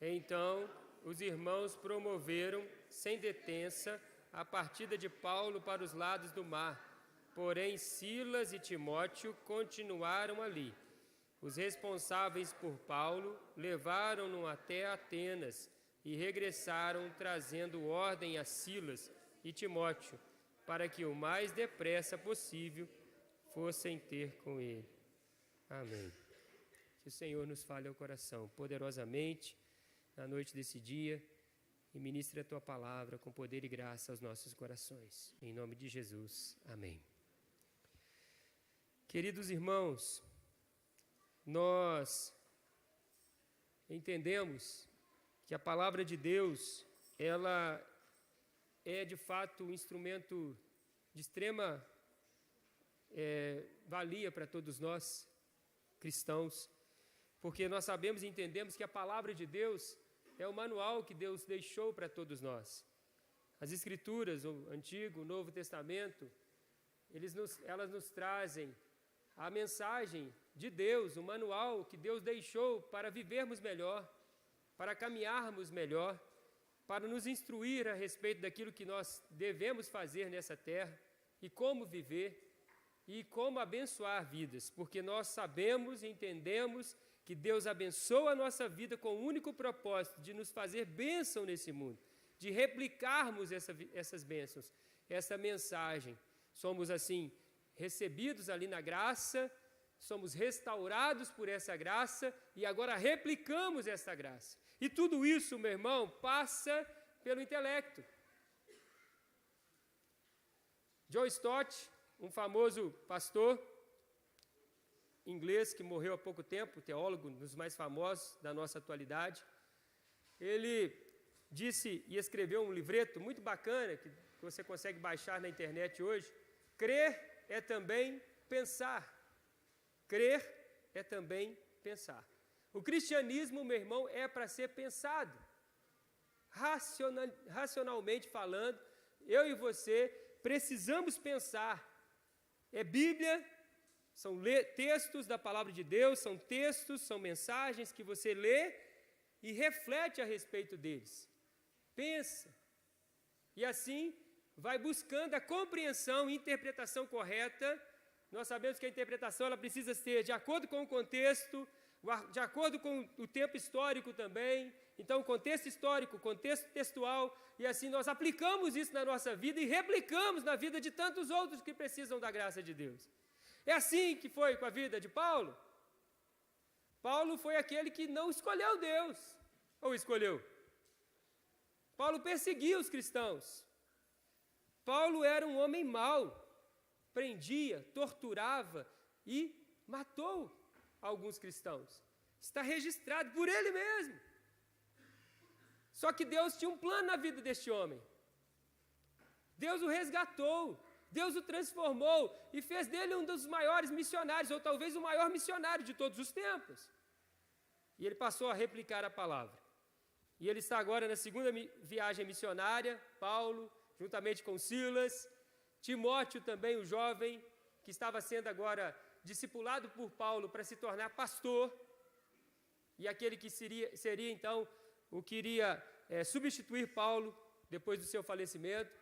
Então, os irmãos promoveram, sem detença, a partida de Paulo para os lados do mar. Porém, Silas e Timóteo continuaram ali. Os responsáveis por Paulo levaram-no até Atenas e regressaram trazendo ordem a Silas e Timóteo para que o mais depressa possível fossem ter com ele. Amém. Que o Senhor nos fale ao coração poderosamente na noite desse dia e ministre a Tua palavra com poder e graça aos nossos corações. Em nome de Jesus. Amém. Queridos irmãos, nós entendemos que a palavra de Deus, ela é de fato um instrumento de extrema valia para todos nós, cristãos, porque nós sabemos e entendemos que a palavra de Deus é o manual que Deus deixou para todos nós. As Escrituras, o Antigo, o Novo Testamento, elas nos trazem a mensagem de Deus, o manual que Deus deixou para vivermos melhor, para caminharmos melhor, para nos instruir a respeito daquilo que nós devemos fazer nessa terra e como viver e como abençoar vidas, porque nós sabemos e entendemos que Deus abençoa a nossa vida com o único propósito de nos fazer bênção nesse mundo, de replicarmos essas bênçãos, essa mensagem. Somos assim recebidos ali na graça, somos restaurados por essa graça e agora replicamos essa graça. E tudo isso, meu irmão, passa pelo intelecto. John Stott, um famoso pastor inglês que morreu há pouco tempo, teólogo, um dos mais famosos da nossa atualidade, ele disse e escreveu um livreto muito bacana, que você consegue baixar na internet hoje: crer é também pensar. Crer é também pensar. O cristianismo, meu irmão, é para ser pensado. Racionalmente falando, eu e você precisamos pensar. É Bíblia, são textos da palavra de Deus, são textos, são mensagens que você lê e reflete a respeito deles. Pensa. E assim vai buscando a compreensão e interpretação correta. Nós sabemos que a interpretação ela precisa ser de acordo com o contexto, de acordo com o tempo histórico também. Então, contexto histórico, contexto textual, e assim nós aplicamos isso na nossa vida e replicamos na vida de tantos outros que precisam da graça de Deus. É assim que foi com a vida de Paulo. Paulo foi aquele que não escolheu Deus, ou escolheu? Paulo perseguia os cristãos. Paulo era um homem mau, prendia, torturava e matou alguns cristãos. Está registrado por ele mesmo. Só que Deus tinha um plano na vida deste homem. Deus o resgatou, Deus o transformou e fez dele um dos maiores missionários, ou talvez o maior missionário de todos os tempos. E ele passou a replicar a palavra. E ele está agora na segunda viagem missionária, Paulo, juntamente com Silas, Timóteo também, o jovem, que estava sendo agora discipulado por Paulo para se tornar pastor, e aquele que seria então o que iria substituir Paulo depois do seu falecimento.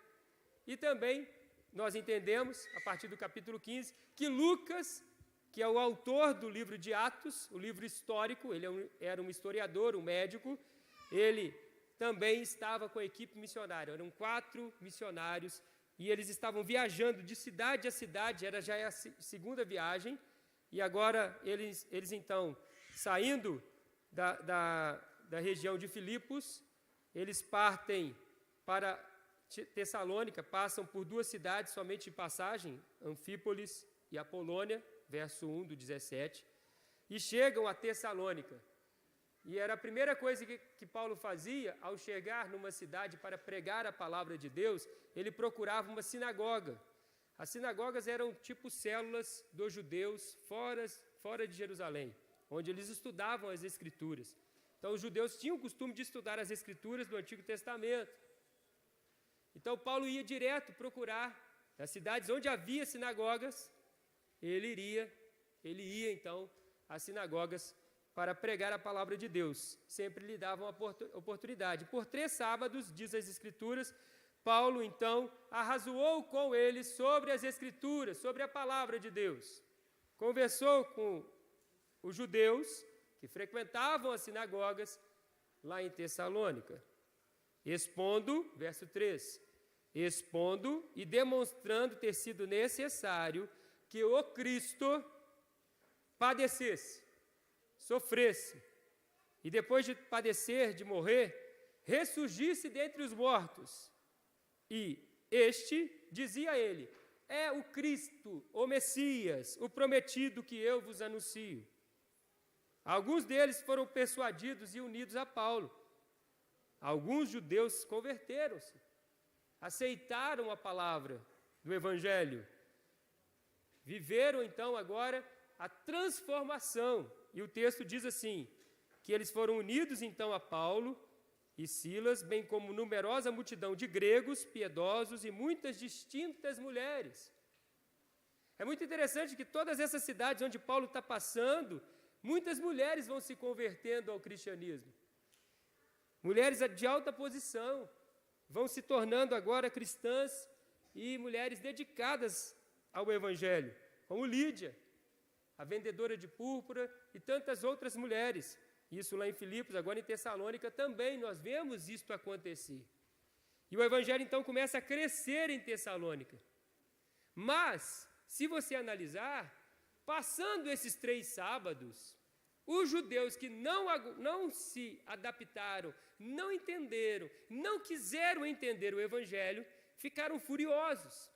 E também nós entendemos, a partir do capítulo 15, que Lucas, que é o autor do livro de Atos, o livro histórico, ele era um historiador, um médico, ele também estava com a equipe missionária, eram 4 missionários, e eles estavam viajando de cidade a cidade, já é a segunda viagem, e agora eles então, saindo da região de Filipos, eles partem para Tessalônica, passam por 2 cidades somente de passagem, Anfípolis e Apolônia, verso 1 do 17, e chegam a Tessalônica. E era a primeira coisa que Paulo fazia ao chegar numa cidade para pregar a palavra de Deus, ele procurava uma sinagoga. As sinagogas eram tipo células dos judeus fora de Jerusalém, onde eles estudavam as Escrituras. Então, os judeus tinham o costume de estudar as Escrituras do Antigo Testamento. Então, Paulo ia direto procurar, nas cidades onde havia sinagogas, ele ia então às sinagogas para pregar a palavra de Deus. Sempre lhe davam a oportunidade. Por 3 sábados, diz as Escrituras, Paulo, então, arrazoou com eles sobre as Escrituras, sobre a palavra de Deus. Conversou com os judeus que frequentavam as sinagogas lá em Tessalônica, expondo, verso 3, expondo e demonstrando ter sido necessário que o Cristo padecesse, sofresse, e depois de padecer, de morrer, ressurgisse dentre os mortos. E este, dizia ele, é o Cristo, o Messias, o prometido que eu vos anuncio. Alguns deles foram persuadidos e unidos a Paulo. Alguns judeus converteram-se, aceitaram a palavra do Evangelho, viveram então agora a transformação. E o texto diz assim, que eles foram unidos então a Paulo e Silas, bem como numerosa multidão de gregos, piedosos e muitas distintas mulheres. É muito interessante que todas essas cidades onde Paulo está passando, muitas mulheres vão se convertendo ao cristianismo. Mulheres de alta posição vão se tornando agora cristãs e mulheres dedicadas ao Evangelho, como Lídia, a vendedora de púrpura e tantas outras mulheres. Isso lá em Filipos, agora em Tessalônica também nós vemos isto acontecer. E o Evangelho então começa a crescer em Tessalônica. Mas, se você analisar, passando esses 3 sábados, os judeus que não se adaptaram, não entenderam, não quiseram entender o Evangelho, ficaram furiosos.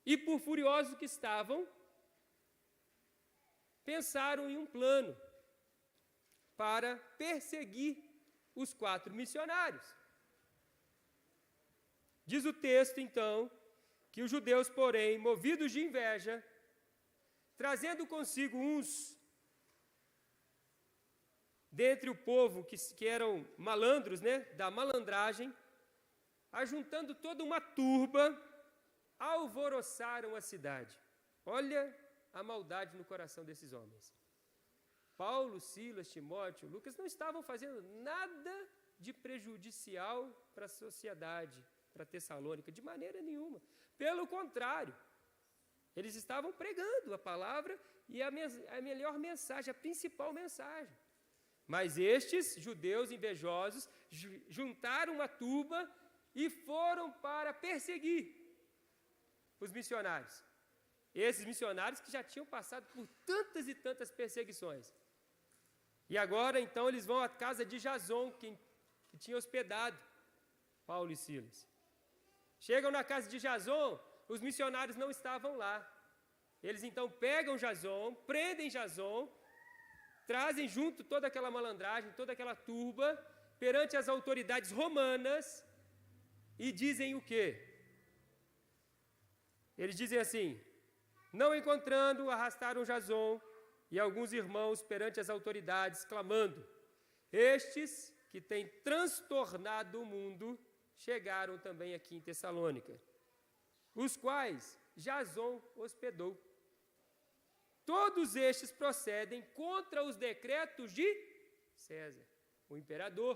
E por furiosos que estavam, pensaram em um plano para perseguir os 4 missionários. Diz o texto, então, que os judeus, porém, movidos de inveja, trazendo consigo uns dentre o povo que eram malandros, da malandragem, ajuntando toda uma turba, alvoroçaram a cidade. Olha a maldade no coração desses homens. Paulo, Silas, Timóteo, Lucas não estavam fazendo nada de prejudicial para a sociedade, para Tessalônica, de maneira nenhuma. Pelo contrário, eles estavam pregando a palavra e a melhor mensagem, a principal mensagem. Mas estes judeus invejosos juntaram uma turba e foram para perseguir os missionários. Esses missionários que já tinham passado por tantas e tantas perseguições. E agora, então, eles vão à casa de Jason, que tinha hospedado Paulo e Silas. Chegam na casa de Jason, os missionários não estavam lá. Eles, então, pegam Jason, prendem Jason, trazem junto toda aquela malandragem, toda aquela turba, perante as autoridades romanas, e dizem o quê? Eles dizem assim, não encontrando, arrastaram Jason e alguns irmãos perante as autoridades, clamando, estes que têm transtornado o mundo, chegaram também aqui em Tessalônica, os quais Jason hospedou. Todos estes procedem contra os decretos de César, o imperador.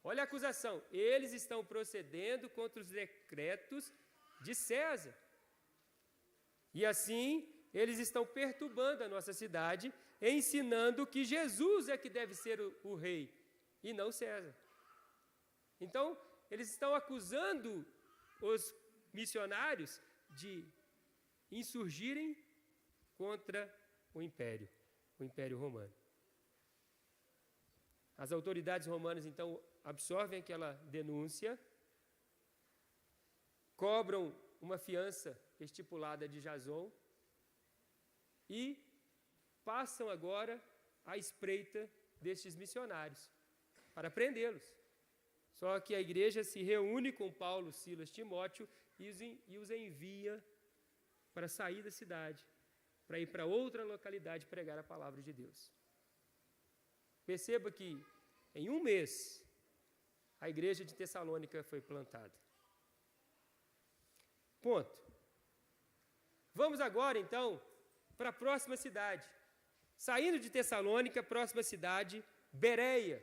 Olha a acusação, eles estão procedendo contra os decretos de César. E assim, eles estão perturbando a nossa cidade, ensinando que Jesus é que deve ser o rei, e não César. Então, eles estão acusando os missionários de insurgirem contra o Império Romano. As autoridades romanas, então, absorvem aquela denúncia, cobram uma fiança estipulada de Jason e passam agora à espreita destes missionários para prendê-los. Só que a igreja se reúne com Paulo, Silas, Timóteo e os envia para sair da cidade, para ir para outra localidade pregar a palavra de Deus. Perceba que em 1 mês a igreja de Tessalônica foi plantada. Ponto. Vamos agora então para a próxima cidade, saindo de Tessalônica, próxima cidade, Bereia.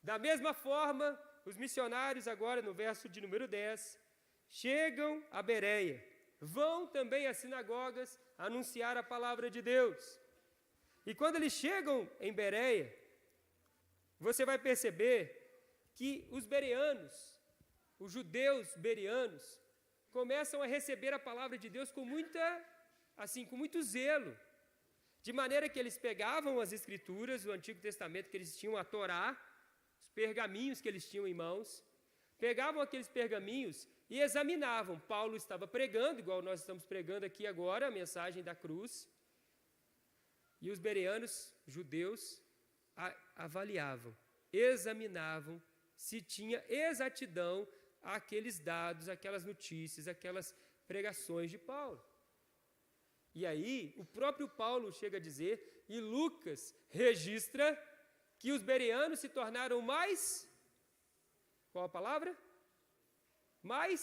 Da mesma forma, os missionários, agora no verso de número 10, chegam a Bereia, vão também às sinagogas anunciar a palavra de Deus. E quando eles chegam em Bereia, você vai perceber que os bereanos, os judeus bereanos, começam a receber a palavra de Deus com muito zelo, de maneira que eles pegavam as escrituras do Antigo Testamento, que eles tinham a Torá, os pergaminhos que eles tinham em mãos, pegavam aqueles pergaminhos e examinavam. Paulo estava pregando, igual nós estamos pregando aqui agora, a mensagem da cruz, e os bereanos, judeus, avaliavam, examinavam se tinha exatidão aqueles dados, aquelas notícias, aquelas pregações de Paulo. E aí, o próprio Paulo chega a dizer, e Lucas registra, que os bereanos se tornaram mais, qual a palavra? Mais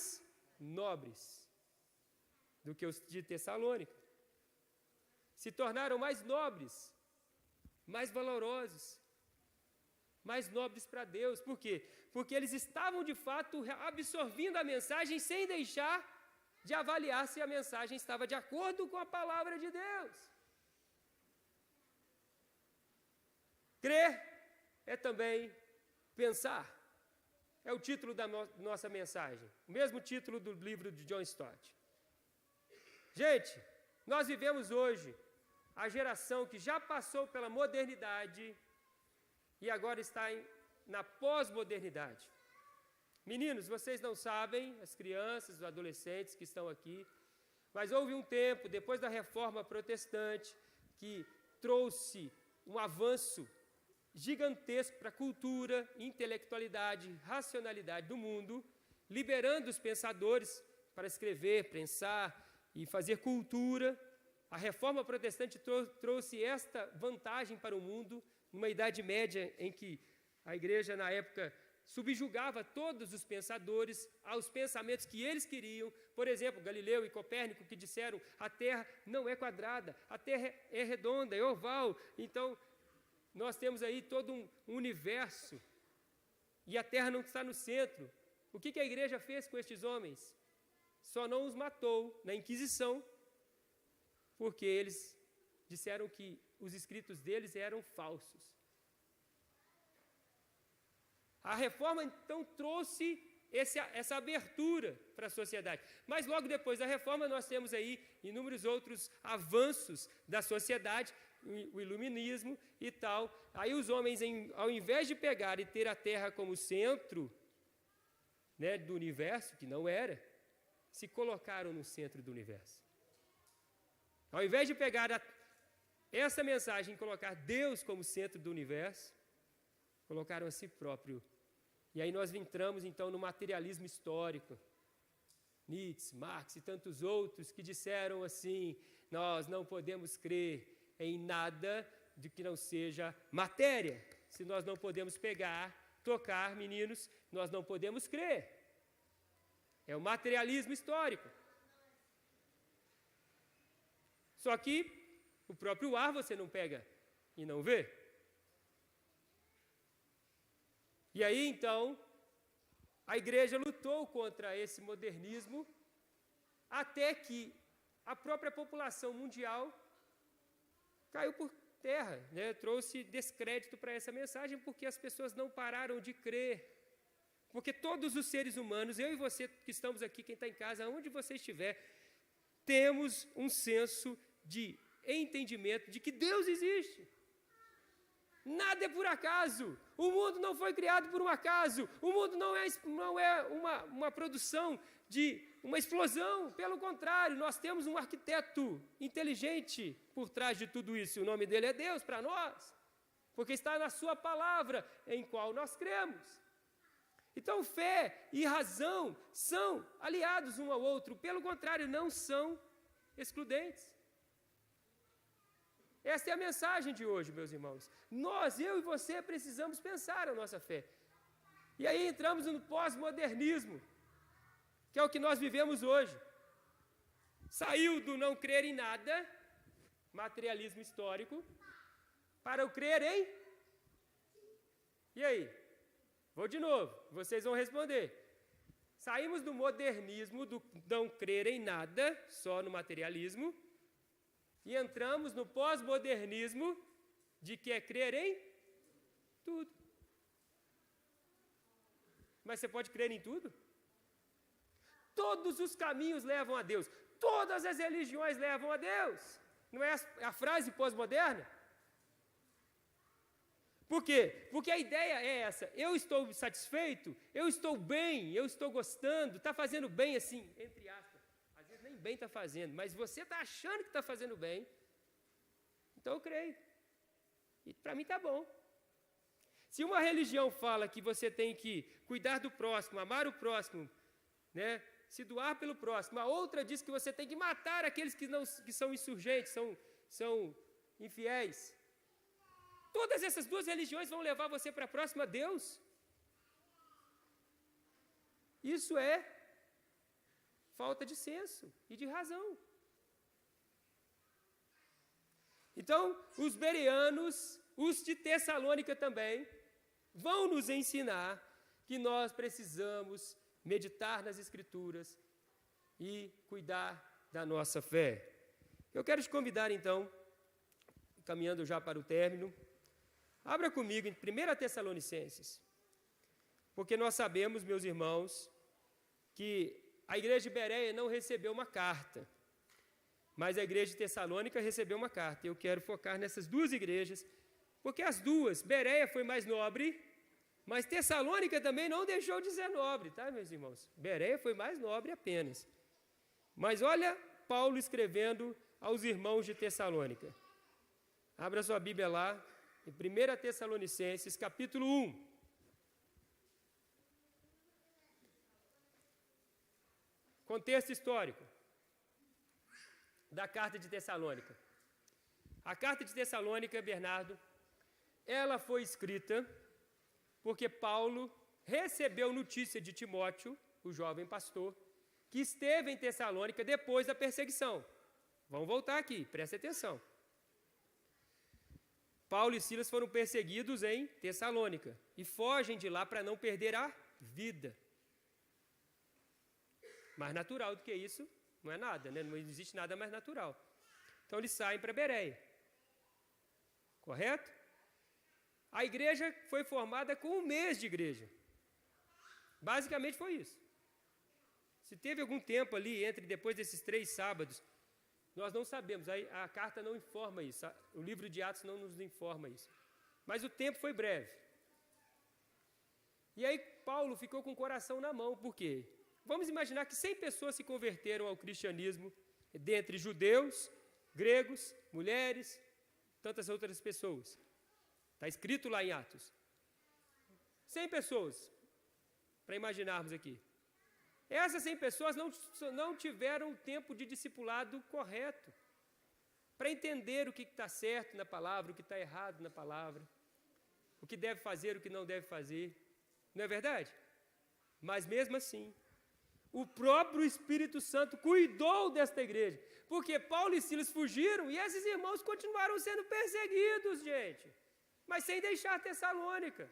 nobres do que os de Tessalônica. Se tornaram mais nobres, mais valorosos, mais nobres para Deus. Por quê? Porque eles estavam, de fato, absorvendo a mensagem sem deixar de avaliar se a mensagem estava de acordo com a palavra de Deus. Crer é também pensar. É o título da nossa mensagem. O mesmo título do livro de John Stott. Gente, nós vivemos hoje a geração que já passou pela modernidade e agora está na pós-modernidade. Meninos, vocês não sabem, as crianças, os adolescentes que estão aqui, mas houve um tempo, depois da Reforma Protestante, que trouxe um avanço gigantesco para a cultura, intelectualidade, racionalidade do mundo, liberando os pensadores para escrever, pensar e fazer cultura. A Reforma Protestante trouxe esta vantagem para o mundo, numa Idade Média em que a igreja, na época, subjugava todos os pensadores aos pensamentos que eles queriam. Por exemplo, Galileu e Copérnico, que disseram a Terra não é quadrada, a Terra é redonda, é oval. Então, nós temos aí todo um universo e a Terra não está no centro. O que a igreja fez com estes homens? Só não os matou na Inquisição, porque eles disseram que os escritos deles eram falsos. A reforma, então, trouxe essa abertura para a sociedade. Mas logo depois da reforma, nós temos aí inúmeros outros avanços da sociedade, o iluminismo e tal. Aí os homens, ao invés de pegar e ter a Terra como centro, né, do universo, que não era, se colocaram no centro do universo. Ao invés de pegar essa mensagem e colocar Deus como centro do universo, colocaram a si próprio. E aí nós entramos, então, no materialismo histórico. Nietzsche, Marx e tantos outros que disseram assim, nós não podemos crer em nada de que não seja matéria. Se nós não podemos pegar, tocar, meninos, nós não podemos crer. É o materialismo histórico. Só que o próprio ar você não pega e não vê. E aí, então, a igreja lutou contra esse modernismo até que a própria população mundial caiu por terra, né? Trouxe descrédito para essa mensagem porque as pessoas não pararam de crer. Porque todos os seres humanos, eu e você que estamos aqui, quem está em casa, onde você estiver, temos um senso de entendimento de que Deus existe. Nada é por acaso. O mundo não foi criado por um acaso. O mundo não é uma produção de uma explosão. Pelo contrário, nós temos um arquiteto inteligente por trás de tudo isso. O nome dele é Deus para nós, porque está na sua palavra em qual nós cremos. Então, fé e razão são aliados um ao outro. Pelo contrário, não são excludentes. Esta é a mensagem de hoje, meus irmãos. Nós, eu e você, precisamos pensar a nossa fé. E aí entramos no pós-modernismo, que é o que nós vivemos hoje. Saiu do não crer em nada materialismo histórico para eu crer em... E aí? Vou de novo, vocês vão responder. Saímos do modernismo, do não crer em nada, só no materialismo, e entramos no pós-modernismo, de que é crer em tudo. Mas você pode crer em tudo? Todos os caminhos levam a Deus. Todas as religiões levam a Deus. Não é a frase pós-moderna? Por quê? Porque a ideia é essa. Eu estou satisfeito, eu estou bem, eu estou gostando, está fazendo bem assim, entre aspas. Às vezes nem bem está fazendo, mas você está achando que está fazendo bem. Então eu creio. E para mim está bom. Se uma religião fala que você tem que cuidar do próximo, amar o próximo, né, se doar pelo próximo, a outra diz que você tem que matar aqueles que são insurgentes, são infiéis. Todas essas duas religiões vão levar você para próximo a Deus. Isso é falta de senso e de razão. Então, os bereanos, os de Tessalônica também, vão nos ensinar que nós precisamos meditar nas Escrituras e cuidar da nossa fé. Eu quero te convidar, então, caminhando já para o término, abra comigo em 1 Tessalonicenses, porque nós sabemos, meus irmãos, que a igreja de Bereia não recebeu uma carta, mas a igreja de Tessalônica recebeu uma carta. Eu quero focar nessas duas igrejas, porque as duas, Bereia foi mais nobre, mas Tessalônica também não deixou de ser nobre, tá, meus irmãos? Bereia foi mais nobre apenas. Mas olha Paulo escrevendo aos irmãos de Tessalônica. Abra sua Bíblia lá, em 1 Tessalonicenses, capítulo 1. Contexto histórico da carta de Tessalônica. A carta de Tessalônica, Bernardo, ela foi escrita porque Paulo recebeu notícia de Timóteo, o jovem pastor, que esteve em Tessalônica depois da perseguição. Vamos voltar aqui, preste atenção. Paulo e Silas foram perseguidos em Tessalônica e fogem de lá para não perder a vida. Mais natural do que isso, não é nada, né? Não existe nada mais natural. Então eles saem para Bereia. Correto? A igreja foi formada com um mês de igreja. Basicamente foi isso. Se teve algum tempo ali, depois desses 3 sábados, nós não sabemos, a carta não informa isso, o livro de Atos não nos informa isso. Mas o tempo foi breve. E aí Paulo ficou com o coração na mão, por quê? Vamos imaginar que 100 pessoas se converteram ao cristianismo, dentre judeus, gregos, mulheres, tantas outras pessoas. Está escrito lá em Atos. 100 pessoas, para imaginarmos aqui. Essas 100 pessoas não tiveram o tempo de discipulado correto, para entender o que está certo na palavra, o que está errado na palavra, o que deve fazer, o que não deve fazer. Não é verdade? Mas mesmo assim, o próprio Espírito Santo cuidou desta igreja, porque Paulo e Silas fugiram e esses irmãos continuaram sendo perseguidos, gente, mas sem deixar Tessalônica.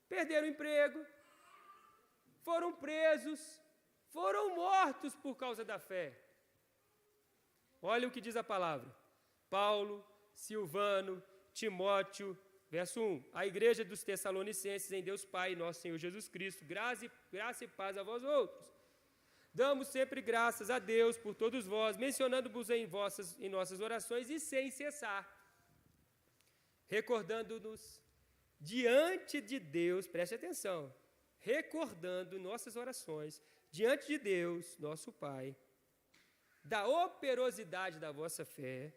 Perderam o emprego, foram presos, foram mortos por causa da fé. Olha o que diz a palavra. Paulo, Silvano, Timóteo, verso 1. A igreja dos Tessalonicenses em Deus Pai e nosso Senhor Jesus Cristo, graça e paz a vós outros. Damos sempre graças a Deus por todos vós, mencionando-vos em nossas orações e sem cessar, recordando-nos diante de Deus, preste atenção, recordando nossas orações diante de Deus, nosso Pai, da operosidade da vossa fé,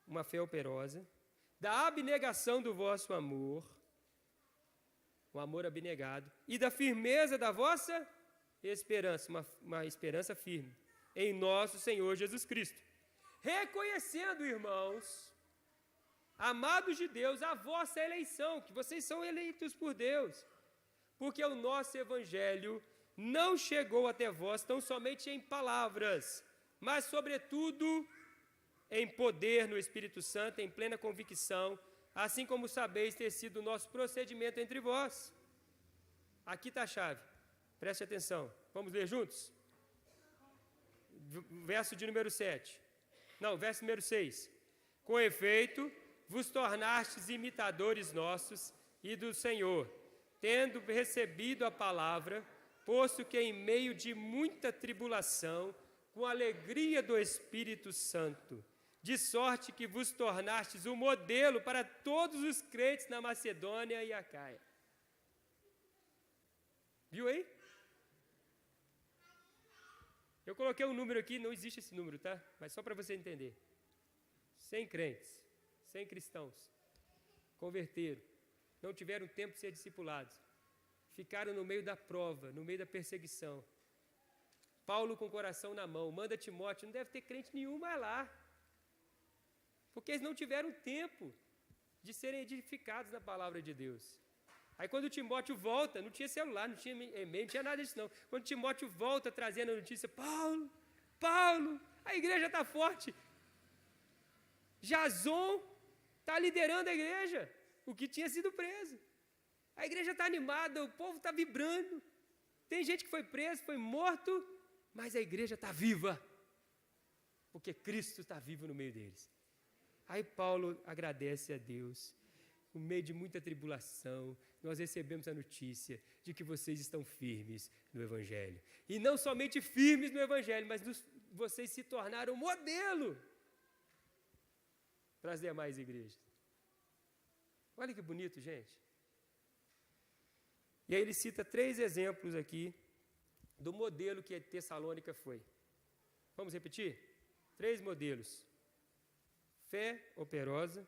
uma fé operosa, da abnegação do vosso amor, um amor abnegado, e da firmeza da vossa esperança, uma esperança firme, em nosso Senhor Jesus Cristo. Reconhecendo, irmãos, amados de Deus, a vossa eleição, que vocês são eleitos por Deus, porque o nosso evangelho não chegou até vós tão somente em palavras, mas sobretudo em poder no Espírito Santo, em plena convicção, assim como sabeis ter sido o nosso procedimento entre vós. Aqui está a chave, preste atenção, vamos ler juntos? Verso de número 7, não, verso número 6. Com efeito, vos tornastes imitadores nossos e do Senhor, tendo recebido a palavra, posto que em meio de muita tribulação, com alegria do Espírito Santo, de sorte que vos tornastes um modelo para todos os crentes na Macedônia e Acaia. Viu aí? Eu coloquei um número aqui, não existe esse número, tá? Mas só para você entender. 100 crentes, 100 cristãos, converteram, não tiveram tempo de ser discipulados, ficaram no meio da prova, no meio da perseguição. Paulo com o coração na mão, manda Timóteo, não deve ter crente nenhum mais lá, porque eles não tiveram tempo de serem edificados na palavra de Deus. Aí quando Timóteo volta, não tinha celular, não tinha e-mail, não tinha nada disso não. Quando Timóteo volta trazendo a notícia, Paulo, a igreja está forte. Jason está liderando a igreja, o que tinha sido preso. A igreja está animada, o povo está vibrando. Tem gente que foi preso, foi morto, mas a igreja está viva, porque Cristo está vivo no meio deles. Aí Paulo agradece a Deus. No meio de muita tribulação, nós recebemos a notícia de que vocês estão firmes no Evangelho. E não somente firmes no Evangelho, mas vocês se tornaram modelo para as demais igrejas. Olha que bonito, gente. E aí ele cita 3 exemplos aqui do modelo que a Tessalônica foi. Vamos repetir? 3 modelos. Fé operosa,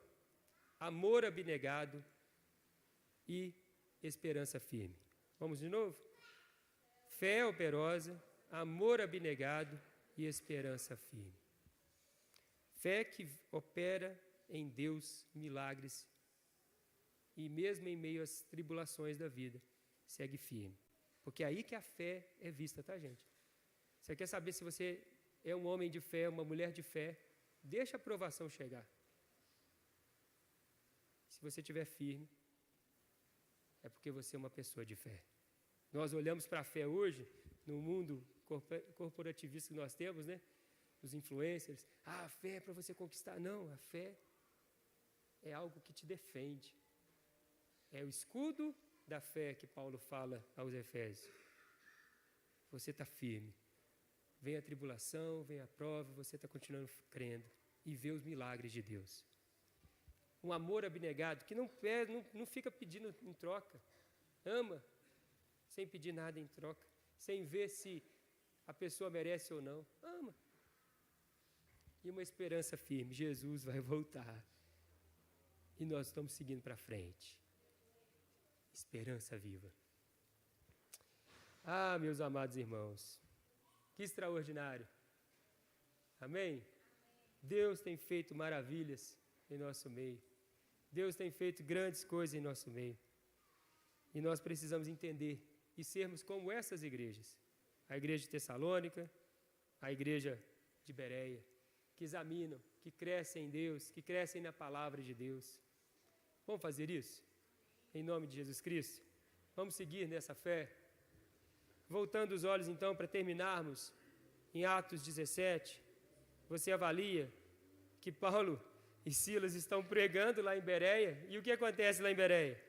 amor abnegado e esperança firme. Vamos de novo? Fé operosa, amor abnegado e esperança firme. Fé que opera em Deus milagres e mesmo em meio às tribulações da vida, segue firme. Porque é aí que a fé é vista, tá, gente? Você quer saber se você é um homem de fé, uma mulher de fé? Deixa a provação chegar. Se você estiver firme, é porque você é uma pessoa de fé. Nós olhamos para a fé hoje, no mundo corporativista que nós temos, né? Os influencers, a fé é para você conquistar. Não, a fé é algo que te defende. É o escudo da fé que Paulo fala aos Efésios. Você está firme. Vem a tribulação, vem a prova, você está continuando crendo e vê os milagres de Deus. Um amor abnegado, que não fica pedindo em troca. Ama, sem pedir nada em troca, sem ver se a pessoa merece ou não. Ama. E uma esperança firme, Jesus vai voltar. E nós estamos seguindo para frente. Esperança viva. Ah, meus amados irmãos, que extraordinário. Amém? Deus tem feito maravilhas em nosso meio. Deus tem feito grandes coisas em nosso meio. E nós precisamos entender e sermos como essas igrejas. A igreja de Tessalônica, a igreja de Bereia, que examinam, que crescem em Deus, que crescem na palavra de Deus. Vamos fazer isso? Em nome de Jesus Cristo? Vamos seguir nessa fé? Voltando os olhos então para terminarmos em Atos 17, você avalia que Paulo e Silas estão pregando lá em Bereia, e o que acontece lá em Bereia?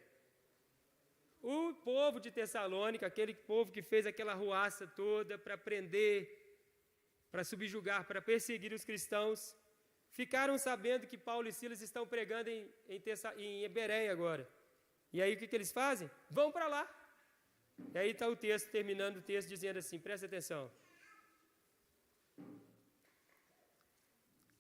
O povo de Tessalônica, aquele povo que fez aquela ruaça toda para prender, para subjugar, para perseguir os cristãos, ficaram sabendo que Paulo e Silas estão pregando em Bereia agora. E aí o que eles fazem? Vão para lá. E aí está o texto, terminando o texto, dizendo assim, presta atenção.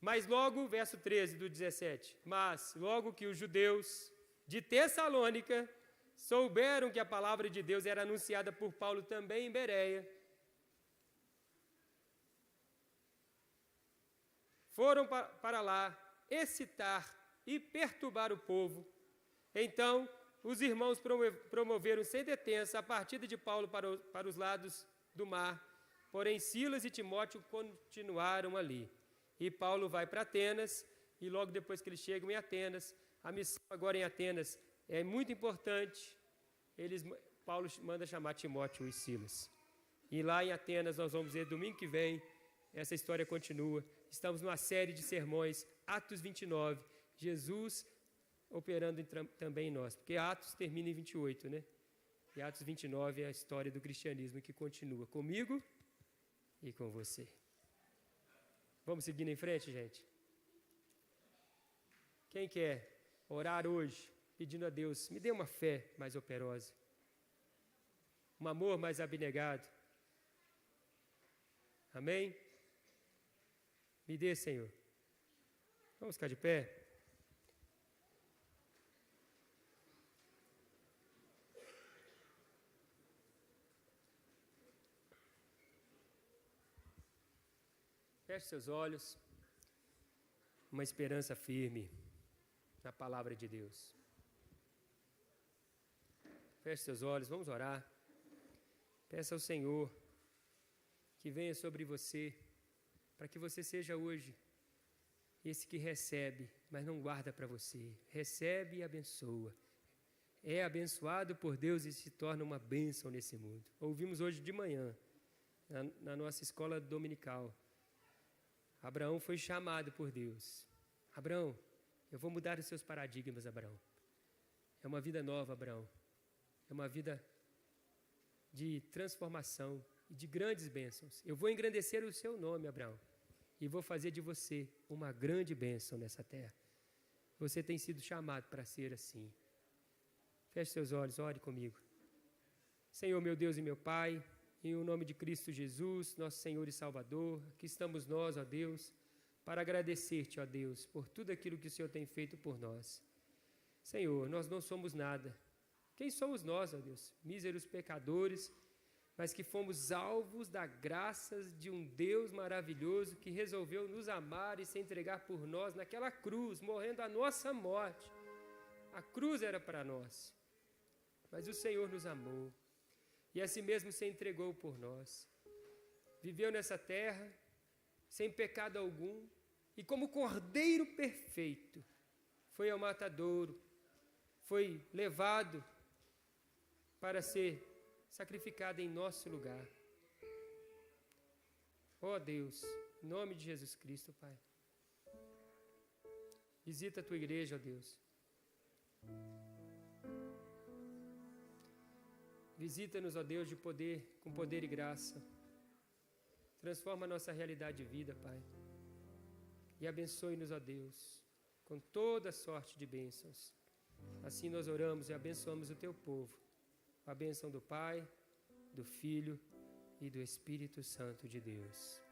Mas logo, verso 13 do 17, mas logo que os judeus de Tessalônica souberam que a palavra de Deus era anunciada por Paulo também em Bereia, foram para lá excitar e perturbar o povo. Então, os irmãos promoveram sem detença a partida de Paulo para os lados do mar, porém Silas e Timóteo continuaram ali. E Paulo vai para Atenas, e logo depois que eles chegam em Atenas, a missão agora em Atenas é muito importante. Paulo manda chamar Timóteo e Silas. E lá em Atenas nós vamos ver domingo que vem, essa história continua. Estamos numa série de sermões, Atos 29, Jesus operando também em nós, porque Atos termina em 28, né? E Atos 29 é a história do cristianismo que continua comigo e com você. Vamos seguindo em frente, gente? Quem quer orar hoje, pedindo a Deus, me dê uma fé mais operosa, um amor mais abnegado. Amém? Me dê, Senhor. Vamos ficar de pé? Feche seus olhos. Uma esperança firme na palavra de Deus. Feche seus olhos, vamos orar. Peça ao Senhor que venha sobre você, para que você seja hoje esse que recebe, mas não guarda para você. Recebe e abençoa. É abençoado por Deus e se torna uma bênção nesse mundo. Ouvimos hoje de manhã, na nossa escola dominical, Abraão foi chamado por Deus. Abraão, eu vou mudar os seus paradigmas, Abraão. É uma vida nova, Abraão. É uma vida de transformação e de grandes bênçãos. Eu vou engrandecer o seu nome, Abraão, e vou fazer de você uma grande bênção nessa terra. Você tem sido chamado para ser assim. Feche seus olhos, ore comigo. Senhor, meu Deus e meu Pai, em o nome de Cristo Jesus, nosso Senhor e Salvador, aqui estamos nós, ó Deus, para agradecer-te, ó Deus, por tudo aquilo que o Senhor tem feito por nós. Senhor, nós não somos nada. Quem somos nós, ó Deus? Míseros pecadores, mas que fomos alvos da graça de um Deus maravilhoso que resolveu nos amar e se entregar por nós naquela cruz, morrendo a nossa morte. A cruz era para nós, mas o Senhor nos amou e assim mesmo se entregou por nós. Viveu nessa terra sem pecado algum e como cordeiro perfeito foi ao matadouro, foi levado para ser sacrificado em nosso lugar. Ó Deus, em nome de Jesus Cristo, Pai, visita a tua igreja, ó Deus. Visita-nos, ó Deus, com poder e graça. Transforma a nossa realidade de vida, Pai. E abençoe-nos, ó Deus, com toda sorte de bênçãos. Assim nós oramos e abençoamos o teu povo. A bênção do Pai, do Filho e do Espírito Santo de Deus.